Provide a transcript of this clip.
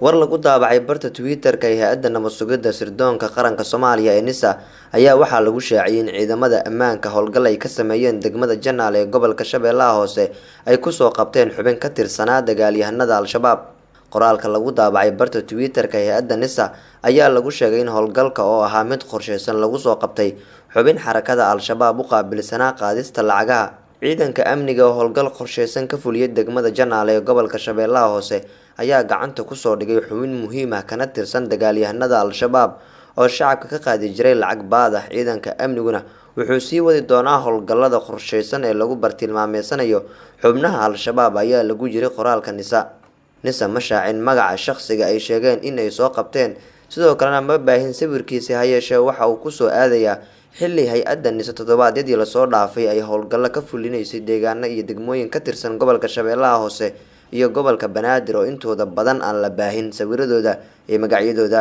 war lagu daabacay barta Twitter-ka ee hay'adda nabad sugidda sirdoonka qaranka Soomaaliya ee NISA ayaa waxaa lagu shaaciyay in ciidamada ammaanka howlgal ay ka sameeyeen degmada Janaale ee gobolka Shabeellaha Hoose ay ku soo qabteen xubin ka tirsanaa dagaalyahanada Al-Shabaab. Qoraalka lagu daabacay barta Twitter-ka ee hay'adda NISA ayaa lagu sheegay in howlgalka oo ahaa mid qorsheysan lagu soo qabtay xubin xarakada Al-Shabaab u qaabilsanaa qaadista lacagaha. ciidanka amniga oo howlgal qorsheysan ka fuliyay degmada Janaale ee gobolka Shabeellaha Hoose ayaa gacanta ku soo dhigay xubin muhiim ah kana tirsan dagaalyahanada Al-Shabaab oo shacabka ka qaadi jiray lacag baad ah. Ciidanka amniguna wuxuu sii wadi doonaa howlgallada qorsheysan ee lagu bartilmaameedsanayo xubnaha Al-Shabaab ayaa lagu jiray qoraalka NISA ma shaacin magaca shakhsiga ay sheegeen in ay soo qabteen, sidoo kalena ma baahin sawirkiisa ha yeeshee waxa uu ku soo aadayaa xilli hay'adda NISA toddobaadyadii la soo dhaafay ay howlgallo ka fulinaysay deegaano iyo degmooyin ka tirsan gobolka Shabeellaha Hoose iyo gobolka Banaadir oo intooda badan aan la baahin sawiradooda iyo magacyadooda.